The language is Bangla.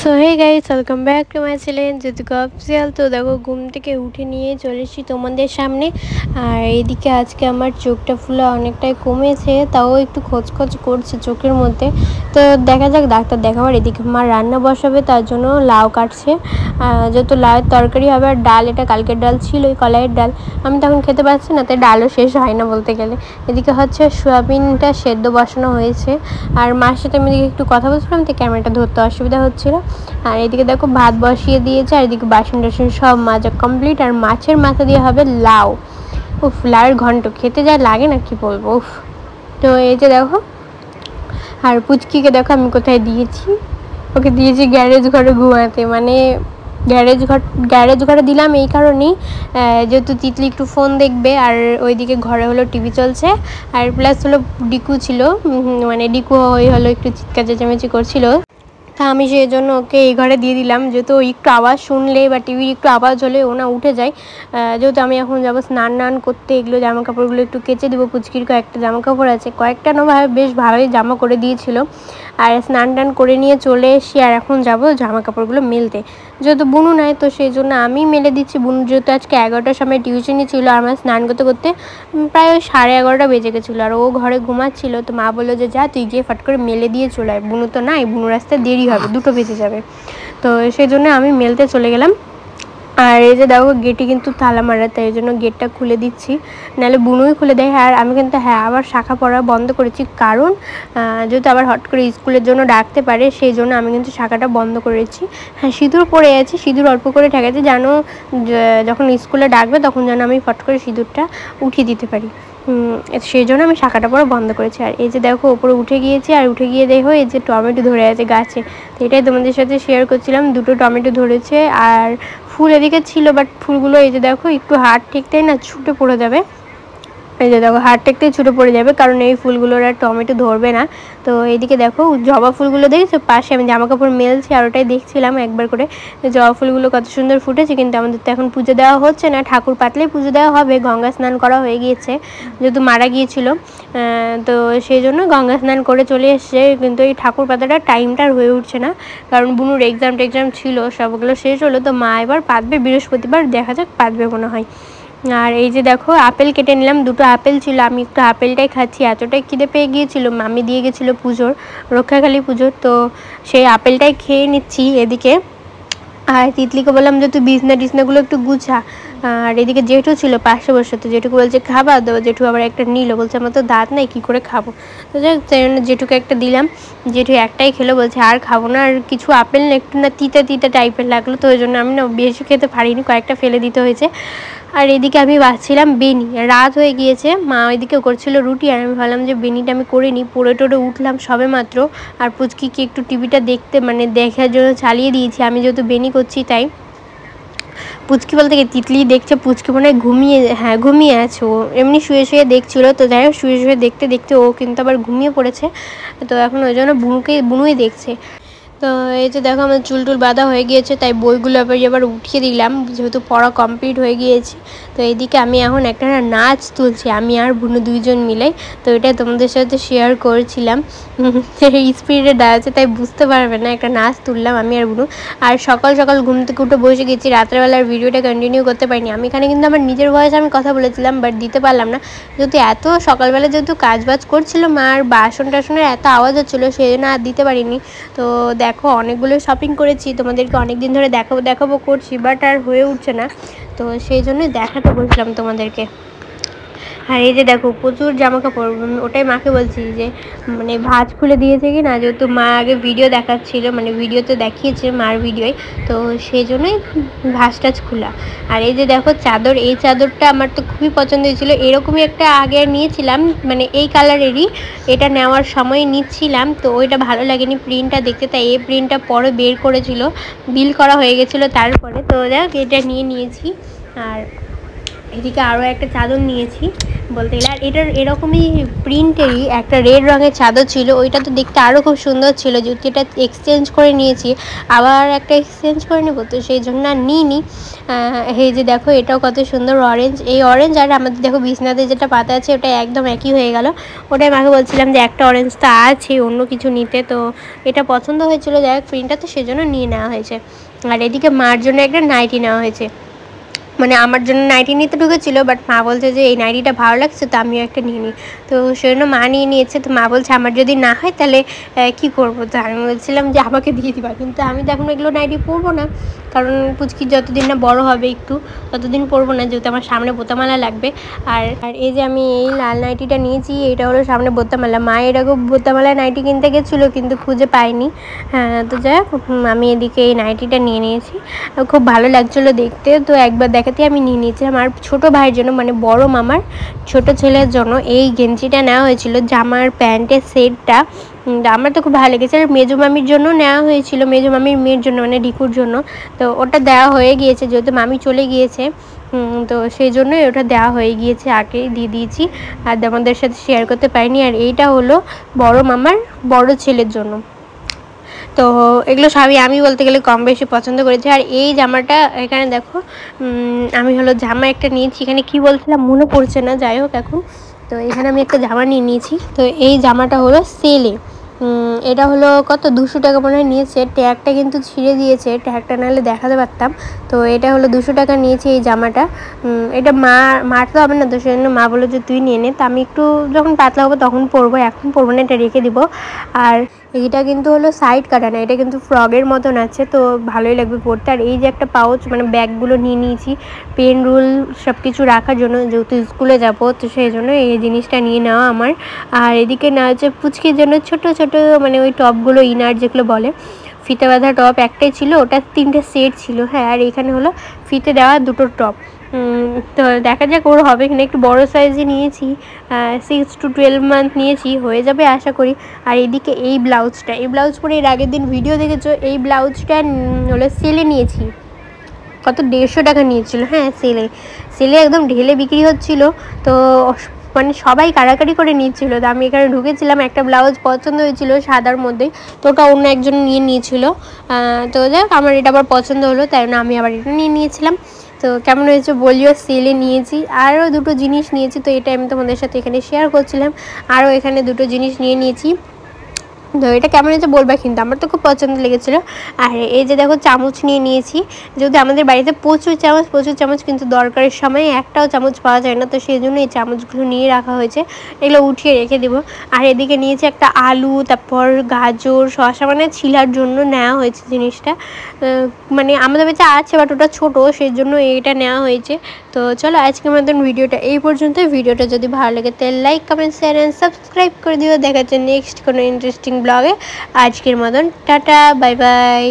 So hey guys, welcome back to my channel Jyotika official. তো দেখো, ঘুম থেকে উঠে নিয়ে চলে এসেছি তোমাদের সামনে। আর এদিকে আজকে আমার চোখটা ফুলা অনেকটাই কমেছে, তাও একটু খচখচ করছে চোখের মধ্যে। তো দেখা যাক, ডাক্তার দেখাবার। এদিকে মা রান্না বসাবে, তার জন্য লাউ কাটছে। যেহেতু লাউয়ের তরকারি হবে আর ডাল, এটা কালকের ডাল ছিল, ওই কলাইয়ের ডাল। আমি তখন খেতে পারছি না, তাই ডালও শেষ হয় না বলতে গেলে। এদিকে হচ্ছে সোয়াবিনটা সেদ্ধ বসানো হয়েছে। আর মার সাথে আমি এদিকে একটু কথা বলছিলাম, তো ক্যামেরাটা ধরতে অসুবিধা হচ্ছিল। আর এদিকে দেখো ভাত বসিয়ে দিয়েছে, আর এদিকে বাসন টাসন সব মাজা কমপ্লিট। আর মাছের মাথা দিয়ে হবে লাউ। উফ, লাউয়ের ঘন্ট খেতে যা লাগে না কি বলবো। উফ। তো এই যে দেখো, আর পুচকিকে দেখো আমি কোথায় দিয়েছি। ওকে দিয়েছি গ্যারেজ ঘরে ঘুমাতে। মানে গ্যারেজ ঘরে দিলাম এই কারণেই, যেহেতু তিতলি একটু ফোন দেখবে, আর ওইদিকে ঘরে হলো টিভি চলছে। আর প্লাস হলো ডিকু ছিল, মানে ডিকু হলো একটু চিৎকার চেঁচামেচি করছিল। তা আমি সেই জন্য ওকে এই ঘরে দিয়ে দিলাম, যেহেতু একটু আওয়াজ শুনলে বা টিভির একটু আওয়াজ হলে ও না উঠে যায়। যেহেতু আমি এখন যাবো স্নান করতে, এগুলো জামা কাপড়গুলো একটু কেচে দেবো। পুচকির কয়েকটা জামা কাপড় আছে, কয়েকটা না বেশ ভালোই জামা করে দিয়েছিল। আর স্নান করে নিয়ে চলে এসি, আর এখন যাবো জামা কাপড়গুলো মেলতে। যেহেতু বুনু নাই, তো সেই জন্য আমি মেলে দিচ্ছি। বুনু যেহেতু আজকে 11টার সময় টিউশনই ছিল, আর আমার স্নান করতে করতে প্রায় 11:30 বেজে গেছিলো। আর ও ঘরে ঘুমাচ্ছিল, তো মা বললো যে যা তুই গিয়ে ফট করে মেলে দিয়ে চলে আয়। বুনু তো নাই, বুনুর আসতে দেরি হবে, 2টো বেজে যাবে। তো সেই জন্য আমি মেলতে চলে গেলাম। আর এই যে দেখো, গেটে কিন্তু তালা মারা, তাই এই জন্য গেটটা খুলে দিচ্ছি, নাহলে বুনুই খুলে দেয়। আর আমি কিন্তু আবার শাখা পড়া বন্ধ করেছি, কারণ যেহেতু আবার হট করে স্কুলের জন্য ডাকতে পারে, সেই জন্য আমি কিন্তু শাখাটা বন্ধ করেছি। সিঁদুর পরে আছি, সিঁদুর অল্প করে ঠেকাচ্ছি, জানো যখন স্কুলে ডাকবে তখন যেন আমি ফট করে সিঁদুরটা উঠিয়ে দিতে পারি। সেই জন্য আমি শাখাটা পরে বন্ধ করেছি। আর এই যে দেখো, ওপরে উঠে গিয়েছি, আর উঠে গিয়ে দেখো এই যে টমেটো ধরে আছে গাছে। তো এটাই তোমাদের সাথে শেয়ার করছিলাম, 2টো টমেটো ধরেছে। আর ফুল এদিকে ছিল, বাট ফুলগুলো এই যে দেখো একটু হাত ঠেকতেই না ছুটে পড়ে যাবে। এই যে দেখো, হাত টেকতেই ছুটে পড়ে যাবে, কারণ এই ফুলগুলোর আর টমেটো ধরবে না। তো এইদিকে দেখো জবা ফুলগুলো দেখেছো, পাশে আমি জামা কাপড় মেলছি, আর ওটাই দেখছিলাম একবার করে জবা ফুলগুলো কত সুন্দর ফুটেছে। কিন্তু আমাদের তো এখন পুজো দেওয়া হচ্ছে না, ঠাকুর পাতলেই পুজো দেওয়া হবে। গঙ্গা স্নান করা হয়ে গিয়েছে, যেহেতু মারা গিয়েছিল। তো সেই জন্য গঙ্গা স্নান করে চলে এসছে, কিন্তু এই ঠাকুর পাতাটা টাইমটা আর হয়ে উঠছে না, কারণ বুনুর এক্সাম ছিল, সবগুলো শেষ হলো। তো মা এবার পাতবে বৃহস্পতিবার, দেখা যাক পাতবে মনে হয়। আর এই যে দেখো, আপেল কেটে নিলাম, 2টো আপেল ছিল, আমি একটু আপেলটাই খাচ্ছি, এতটাই খিদে পেয়ে গিয়েছিল। মামি দিয়ে গেছিলো পুজোর, রক্ষাকালী পুজোর, তো সেই আপেলটাই খেয়ে নিচ্ছি এদিকে। আর তিতলিকে বললাম যে তুই বিছনাগুলো একটু গুছা। আর এদিকে জেঠু ছিল পাশে বসে, তো জেঠুকে বলছে খাবার দেবো, জেঠু আবার একটা নিল, বলছে আমার তো দাঁত নাই, কী করে খাবো। তো যাই হোক, সেই জন্য জেঠুকে একটা দিলাম। জেঠু একটাই খেলো, বলছে আর খাবো না। আর কিছু আপেল না একটু না তিতা টাইপের লাগলো, তো ওই জন্য আমি না বেশি খেতে পারিনি, কয়েকটা ফেলে দিতে হয়েছে। আর এদিকে আমি বাছছিলাম বেনি, রাত হয়ে গিয়েছে, মা ওইদিকে করছিল রুটি, আর আমি ভাবলাম যে বেনিটা আমি করে নিই। পড়ে টোড়ে উঠলাম সবে মাত্র, আর পুচকিকে একটু টিভিটা দেখতে দেখার জন্য চালিয়ে দিয়েছি, আমি যেহেতু বেনি করছি তাই। পুচকি বলতে কি তিতলি দেখছে, পুচকি মনে হয় ঘুমিয়ে আছে। ও এমনি শুয়ে দেখছিল, তো যাই হোক শুয়ে দেখতে ও কিন্তু আবার ঘুমিয়ে পড়েছে। তো এখন ওই জন্য বুনুই দেখছে। তো এই যে দেখো, আমার চুল বাঁধা হয়ে গিয়েছে, তাই বইগুলো আবার উঠিয়ে দিলাম, যেহেতু পড়া কমপ্লিট হয়ে গিয়েছে। তো এইদিকে আমি এখন একটা নাচ তুলছি, আমি আর বুনু 2জন মিলে। তো এটা তোমাদের সাথে শেয়ার করছিলাম, স্পিডে ডান্সে, তাই বুঝতে পারবে না, একটা নাচ তুললাম আমি আর বুনু। আর সকাল ঘুম থেকে উঠে বসে গেছি, রাত্রেবেলার ভিডিওটা কন্টিনিউ করতে পারিনি। আমি এখানে কিন্তু আমার নিজের ভয়েসে আমি কথা বলেছিলাম, বাট দিতে পারলাম না, যেহেতু এত সকালবেলা যেহেতু কাজবাজ করছিল মা, আর বাসন টাসনের এত আওয়াজ হচ্ছিলো, সেই জন্য আর দিতে পারিনি। তো দেখো, অনেকগুলো শপিং করেছি, তোমাদেরকে অনেক দিন ধরে দেখাবো করছি, বাট আর হয়ে উঠছে না, তো সেই জন্যই দেখাতে বলছিলাম তোমাদেরকে। আর এই যে দেখো, প্রচুর জামা কাপড়, ওটাই মাকে বলছি যে মানে ভাঁজ খুলে দিয়েছে কি না, যেহেতু মা আগে ভিডিও দেখাচ্ছিল, মানে ভিডিওতে দেখিয়েছে মার ভিডিওয়, তো সেই জন্যই ভাঁজ টাজ খোলা। আর এই যে দেখো চাদর, এই চাদরটা আমার তো খুবই পছন্দ হয়েছিল, এরকমই একটা আগে নিয়েছিলাম, মানে এই কালারেরই, এটা নেওয়ার সময় নিচ্ছিলাম, তো ওইটা ভালো লাগেনি প্রিন্টটা দেখতে, তাই এই প্রিন্টটা পরে বের করেছিল, বিল করা হয়ে গেছিলো তারপরে। তো দেখ, এটা নিয়েছি। আর এদিকে আরও একটা চাদর নিয়েছি বলতে গেলে। আর এটার এরকমই প্রিন্টেরই একটা রেড রঙের চাদর ছিল, ওইটা তো দেখতে আরও খুব সুন্দর ছিল, যেহেতু এটা এক্সচেঞ্জ করে নিয়েছি, আবার একটা এক্সচেঞ্জ করে নেবো, তো সেই জন্য আর নিইনি। এই যে দেখো এটাও কত সুন্দর অরেঞ্জ, এই অরেঞ্জ আর আমাদের দেখো বিছনাতে যেটা পাতা আছে ওটা একদম একই হয়ে গেল। ওটাই মাকে বলছিলাম যে একটা অরেঞ্জ তো আছে অন্য কিছু নিতে, তো এটা পছন্দ হয়েছিল যাই হোক প্রিন্টটা, তো সেজন্য নিয়ে নেওয়া হয়েছে। আর এদিকে মার জন্য একটা নাইটি নেওয়া হয়েছে, মানে আমার জন্য নাইটি নিতে ঢুকেছিল, বাট মা বলছে যে এই নাইটিটা ভালো লাগছে তো আমিও একটা নিয়ে নিই, তো সেজন্য মা নিয়ে নিয়েছে। তো মা বলছে আমার যদি না হয় তাহলে কি করবো, তো আমি বলছিলাম যে আমাকে দিয়ে দিবা, কিন্তু আমি তো এখন এগুলো নাইটি পরবো না, কারণ পুচকি যতদিন না বড় হবে একটু ততদিন পরবো না, যেহেতু আমার সামনে বোতামালা লাগবে। আর আর এই যে আমি এই লাল নাইটিটা নিয়েছি, এটা হলো সামনে বোতামালা। মা এরকম বোতামালা নাইটি কিনতে গেছিলো কিন্তু খুঁজে পাইনি। হ্যাঁ, তো যাই হোক আমি এদিকে এই নাইটিটা নিয়ে নিয়েছি, খুব ভালো লাগছিলো দেখতে, তো একবার দেখাতে আমি নিয়ে নিয়েছিলাম। আর ছোটো ভাইয়ের জন্য মানে বড় মামার ছোট ছেলের জন্য এই গেঞ্জিটা নেওয়া হয়েছিল, জামার প্যান্টের সেটটা, আমার তো খুব ভালো লেগেছে। আর মেজো মামির জন্য নেওয়া হয়েছিল, মেজো মামির মেয়ের জন্য মানে রিকুর জন্য, তো ওটা দেওয়া হয়ে গিয়েছে যেহেতু মামি চলে গিয়েছে, তো সেই জন্যই ওটা দেওয়া হয়ে গিয়েছে, আগেই দিয়ে দিয়েছি, আর আমাদের সাথে শেয়ার করতে পারিনি। আর এইটা হলো বড় মামার বড় ছেলের জন্য, তো এগুলো সবই আমি বলতে গেলে কম বেশি পছন্দ করেছি। আর এই জামাটা এখানে দেখো আমি হলো জামা একটা নিয়েছি, এখানে কি বলছিলাম মনে পড়ছে না, যাই হোক এখন তো এখানে আমি একটা জামা নিয়ে নিয়েছি। তো এই জামাটা হলো সেলে, এটা হলো কত 200 টাকা মনে হয় নিয়েছে, ট্যাগটা কিন্তু ছিঁড়ে দিয়েছে, ট্যাগটা নাহলে দেখাতে পারতাম। তো এটা হলো 200 টাকা নিয়েছে এই জামাটা, এটা মারতে হবে না, তো সেজন্য মা বললো যে তুই নিয়ে নে, তো আমি একটু যখন পাতলা হবো তখন পরবো, এখন পরবো না, এটা রেখে দিব। আর এইটা কিন্তু হলো সাইড কাটা না, এটা কিন্তু ফ্রগের মতন আছে, তো ভালোই লাগবে পরতে। আর এই যে একটা পাউচ মানে ব্যাগগুলো নিয়ে নিয়েছি পেন রুল সব কিছু রাখার জন্য, যেহেতু স্কুলে যাবো, তো সেই জন্য এই জিনিসটা নিয়ে নেওয়া আমার। আর এদিকে না হচ্ছে পুচকির জন্য ছোট ছোট মানে ওই টপগুলো ইনার যেগুলো বলে, ফিতে বাঁধা টপ একটাই ছিল, ওটা 3টে সেট ছিল। হ্যাঁ, আর এখানে হলো ফিতে দেওয়া 2টো টপ, তো দেখা যাক ওর হবে কিনা, একটু বড়ো সাইজে নিয়েছি, 6 to 12 মান্থ নিয়েছি, হয়ে যাবে আশা করি। আর এদিকে এই ব্লাউজটা, এই ব্লাউজ পরে এর আগের দিন ভিডিও দেখেছো, এই ব্লাউজটা হলো সেলে নিয়েছি, কত 150 টাকা নিয়েছিল। হ্যাঁ, সেলে একদম ঢেলে বিক্রি হচ্ছিল, তো মানে সবাই কাড়াকাড়ি করে নিচ্ছিল, তো আমি এখানে ঢুকেছিলাম, একটা ব্লাউজ পছন্দ হয়েছিল সাদার মধ্যে, তো ওটা অন্য একজন নিয়ে নিয়েছিল, তো যাক আমার এটা আবার পছন্দ হলো, তাই না আমি আবার এটা নিয়ে নিয়েছিলাম। তো কেমন হয়েছে বলিও, সেলে নিয়েছি, আরও 2টো জিনিস নিয়েছি, তো এটা আমি তোমাদের সাথে এখানে শেয়ার করছিলাম। আরও এখানে 2টো জিনিস নিয়ে নিয়েছি, তো এটা কেমন হয়েছে বলবা কিন্তু, আমার তো খুব পছন্দ লেগেছিলো। আর এই যে দেখো চামচ নিয়ে নিয়েছি, যেহেতু আমাদের বাড়িতে প্রচুর চামচ কিন্তু দরকারের সময় একটাও চামচ পাওয়া যায় না, তো সেই জন্য এই চামচগুলো নিয়ে রাখা হয়েছে, এগুলো উঠিয়ে রেখে দেবো। আর এদিকে নিয়েছি একটা আলু, তারপর গাজর, শসা, মানে ছিলার জন্য নেওয়া হয়েছে জিনিসটা, মানে আমাদের বাড়িতে আছে বাট ওটা ছোটো, সেই জন্য এইটা নেওয়া হয়েছে। তো চলো আজকের মতন ভিডিওটা এই পর্যন্ত। ভিডিওটা যদি ভালো লাগে তাহলে like, comment, share and subscribe করে দিও। দেখা যাচ্ছে নেক্সট কোনো ইন্টারেস্টিং ব্লগে। আজকের মতন টাটা, বাই বাই।